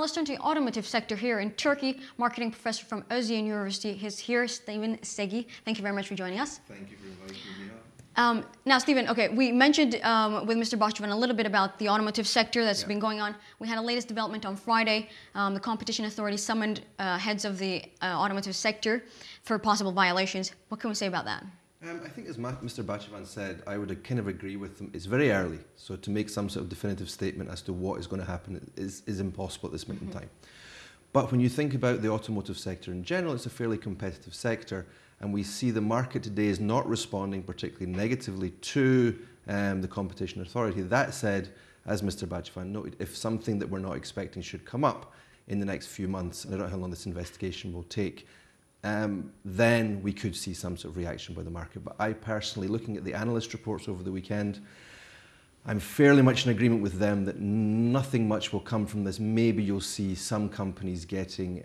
let's turn to the automotive sector here in Turkey. Marketing professor from Özyeğin University is here, Stephen Seggie. Thank you very much for joining us. Thank you for inviting me. Now, Stephen, okay, we mentioned with Mr. Bahçıvan a little bit about the automotive sector that's been going on. We had a latest development on Friday. The Competition Authority summoned heads of the automotive sector for possible violations. What can we say about that? I think as Mr. Bahçıvan said, I would kind of agree with him. It's very early, so to make some sort of definitive statement as to what is going to happen is impossible at this moment in time. But when you think about the automotive sector in general, it's a fairly competitive sector, and we see the market today is not responding particularly negatively to the Competition Authority. That said, as Mr. Bahçıvan noted, if something that we're not expecting should come up in the next few months, and I don't know how long this investigation will take, then we could see some sort of reaction by the market. But I personally, looking at the analyst reports over the weekend, I'm fairly much in agreement with them that nothing much will come from this. Maybe you'll see some companies getting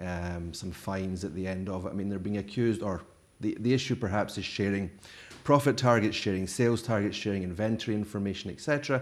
some fines at the end of it. I mean, they're being accused, or the issue perhaps is sharing profit targets, sharing sales targets, sharing inventory information, etc.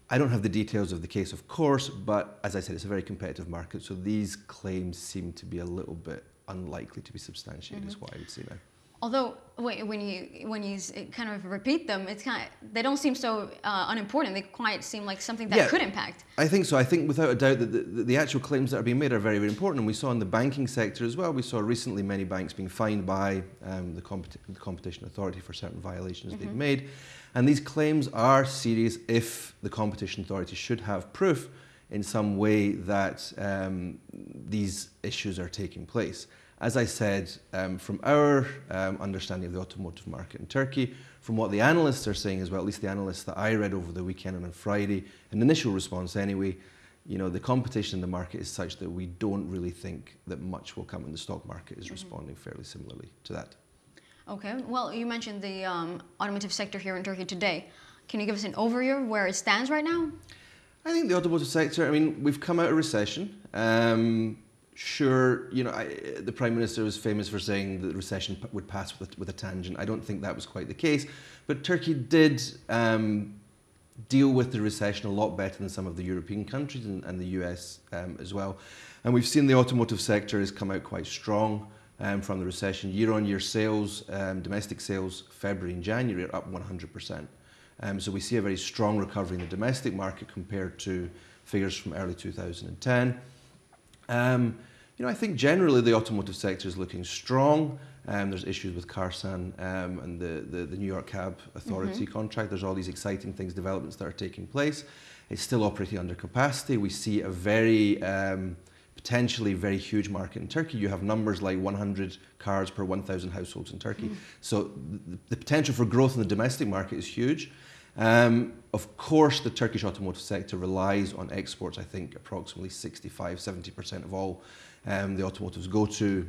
I don't have the details of the case, of course, but as I said, it's a very competitive market, so these claims seem to be a little bit unlikely to be substantiated, is what I would say now. Although when you kind of repeat them, it's they don't seem so unimportant. They quite seem like something that could impact. I think so. I think without a doubt that the actual claims that are being made are very, very important. And we saw in the banking sector as well. We saw recently many banks being fined by the Competition Authority for certain violations they've made. And these claims are serious if the Competition Authority should have proof in some way that these issues are taking place. As I said, from our understanding of the automotive market in Turkey, from what the analysts are saying as well, at least the analysts that I read over the weekend and on Friday, an initial response anyway, you know, the competition in the market is such that we don't really think that much will come, and the stock market is responding fairly similarly to that. Okay, well, you mentioned the automotive sector here in Turkey today. Can you give us an overview of where it stands right now? I think the automotive sector, I mean, we've come out of recession. Sure, you know, the Prime Minister was famous for saying that the recession would pass with a tangent. I don't think that was quite the case. But Turkey did deal with the recession a lot better than some of the European countries and the US as well. And we've seen the automotive sector has come out quite strong from the recession. Year-on-year sales, domestic sales, February and January are up 100%. So we see a very strong recovery in the domestic market compared to figures from early 2010. You know, I think generally the automotive sector is looking strong. There's issues with Karsan and the New York Cab Authority contract. There's all these exciting things, developments that are taking place. It's still operating under capacity. We see a very, potentially very huge market in Turkey. You have numbers like 100 cars per 1,000 households in Turkey. So the potential for growth in the domestic market is huge. Of course, the Turkish automotive sector relies on exports. I think approximately 65–70% of all the automotives go to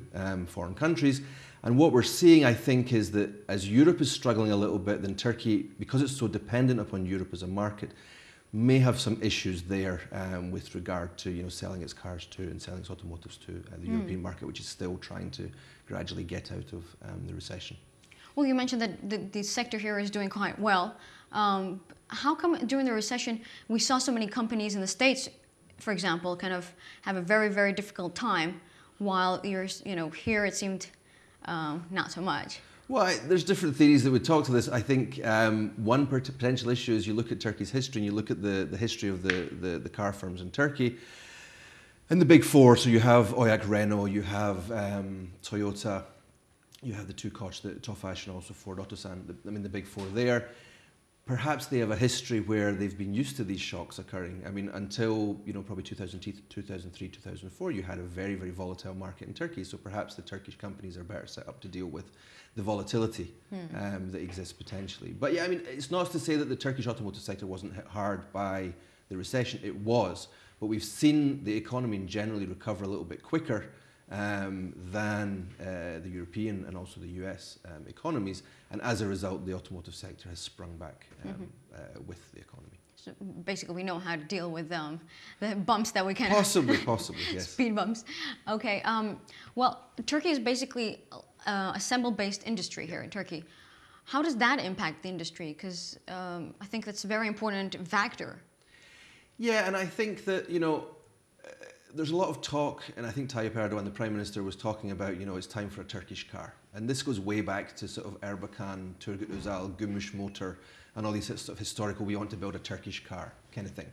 foreign countries. And what we're seeing, I think, is that as Europe is struggling a little bit, then Turkey, because it's so dependent upon Europe as a market, may have some issues there with regard to, you know, selling its cars to and selling its automotives to the European market, which is still trying to gradually get out of the recession. Well, you mentioned that the sector here is doing quite well. How come during the recession we saw so many companies in the States, for example, kind of have a very, very difficult time, while here it seemed not so much? Well, there's different theories that would talk to this. I think one potential issue is you look at Turkey's history and you look at the history of the car firms in Turkey. And the big four, so you have Oyak Renault, you have Toyota, you have the two Koç, the Tofaş, and also Ford Otosan. I mean, the big four there. Perhaps they have a history where they've been used to these shocks occurring. I mean, until, you know, probably 2003, 2004, you had a very, very volatile market in Turkey. So perhaps the Turkish companies are better set up to deal with the volatility that exists potentially. But yeah, I mean, it's not to say that the Turkish automotive sector wasn't hit hard by the recession. It was. But we've seen the economy generally recover a little bit quicker than the European and also the US economies, and as a result the automotive sector has sprung back with the economy. So basically we know how to deal with the bumps that we can... Possibly, yes. Speed bumps. Okay, well, Turkey is basically a assemble-based industry here in Turkey. How does that impact the industry? Because I think that's a very important factor. Yeah, and I think that, you know, there's a lot of talk, and I think Tayyip Erdogan, the Prime Minister, was talking about, it's time for a Turkish car. And this goes way back to sort of Erbakan, Turgut Özal, Gümüş Motor, and all these sort of historical, we want to build a Turkish car kind of thing.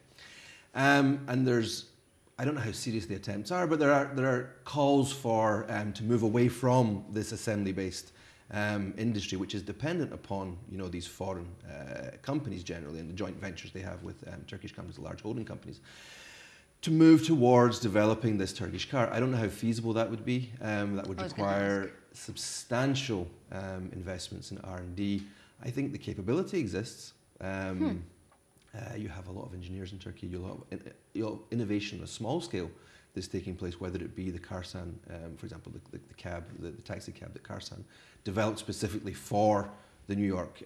And I don't know how serious the attempts are, but there are calls for to move away from this assembly-based industry, which is dependent upon these foreign companies generally, and the joint ventures they have with Turkish companies, large holding companies, to move towards developing this Turkish car. I don't know how feasible that would be. That would require substantial investments in R&D. I think the capability exists. You have a lot of engineers in Turkey. You have innovation on a small scale that's taking place, whether it be the Karsan, for example, the taxi cab that Karsan developed specifically for the New York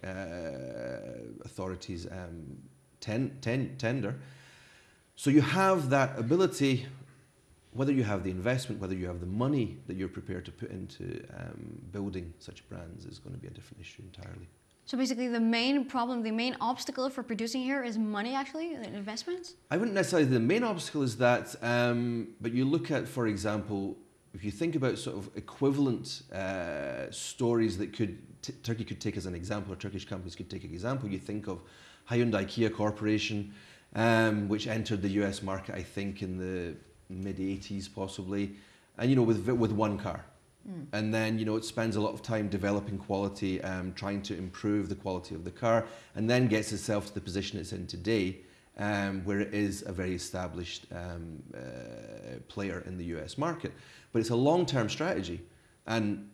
authorities tender. So you have that ability. Whether you have the investment, whether you have the money that you're prepared to put into building such brands is going to be a different issue entirely. So basically the main problem, the main obstacle for producing here is money actually, investments? I wouldn't necessarily, the main obstacle is that, but you look at, for example, if you think about sort of equivalent stories that Turkey could take as an example, or Turkish companies could take an example, you think of Hyundai Kia Corporation, which entered the US market, I think, in the mid-80s possibly, and with one car. And then it spends a lot of time developing quality, trying to improve the quality of the car, and then gets itself to the position it's in today, where it is a very established player in the US market. But it's a long-term strategy, and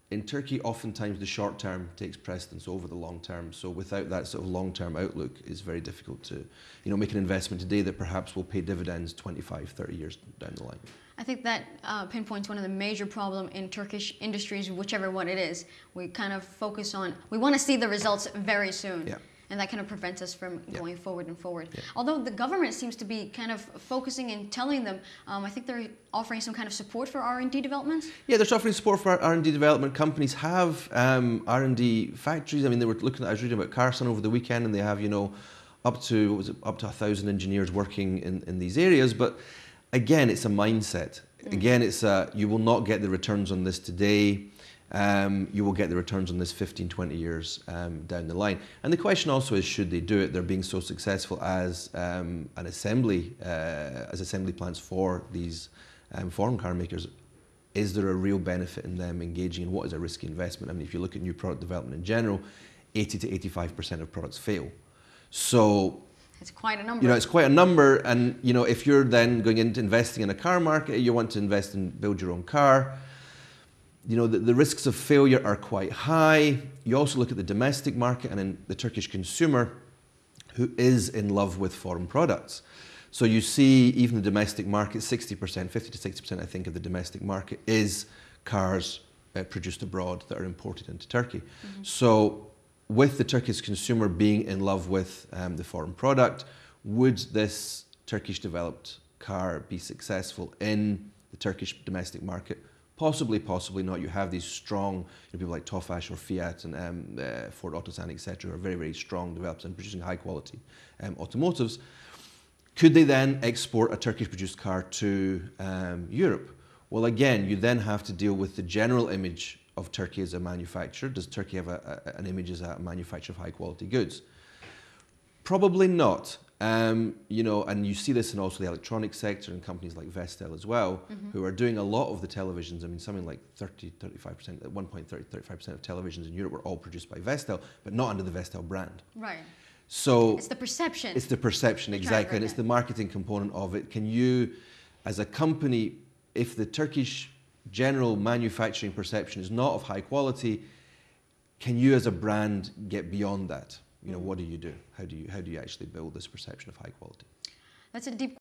in Turkey, oftentimes the short term takes precedence over the long term. So without that sort of long-term outlook, it's very difficult to make an investment today that perhaps will pay dividends 25, 30 years down the line. I think that pinpoints one of the major problems in Turkish industries, whichever one it is. We kind of focus on, we want to see the results very soon. Yeah. And that kind of prevents us from going forward and forward. Yeah. Although the government seems to be kind of focusing and telling them, I think they're offering some kind of support for R&D developments. Yeah, they're offering support for R&D development. Companies have R&D factories. I mean, I was reading about Karsan over the weekend, and they have, up to 1,000 engineers working in these areas. But again, it's a mindset. Again, it's you will not get the returns on this today. You will get the returns on this 15, 20 years down the line. And the question also is, should they do it? They're being so successful as assembly plants for these foreign car makers. Is there a real benefit in them engaging in what is a risky investment? I mean, if you look at new product development in general, 80 to 85% of products fail. So it's quite a number. It's quite a number. And if you're then going into investing in a car market, you want to invest and build your own car. The risks of failure are quite high. You also look at the domestic market and in the Turkish consumer who is in love with foreign products. So you see even the domestic market, 60%, 50 to 60% I think of the domestic market is cars produced abroad that are imported into Turkey. So with the Turkish consumer being in love with the foreign product, would this Turkish developed car be successful in the Turkish domestic market? Possibly, possibly not. You have these strong people like Tofaş or Fiat and Ford Otosan, etc., who are very, very strong developers and producing high quality automotives. Could they then export a Turkish-produced car to Europe? Well, again, you then have to deal with the general image of Turkey as a manufacturer. Does Turkey have an image as a manufacturer of high quality goods? Probably not. And you see this in also the electronic sector and companies like Vestel as well, who are doing a lot of the televisions. I mean, something like 35%, at one point 35% of televisions in Europe were all produced by Vestel, but not under the Vestel brand. Right. So it's the perception. It's the perception, exactly, and it's the marketing component of it. Can you, as a company, if the Turkish general manufacturing perception is not of high quality, can you as a brand get beyond that? What do you do? How do you actually build this perception of high quality? That's a deep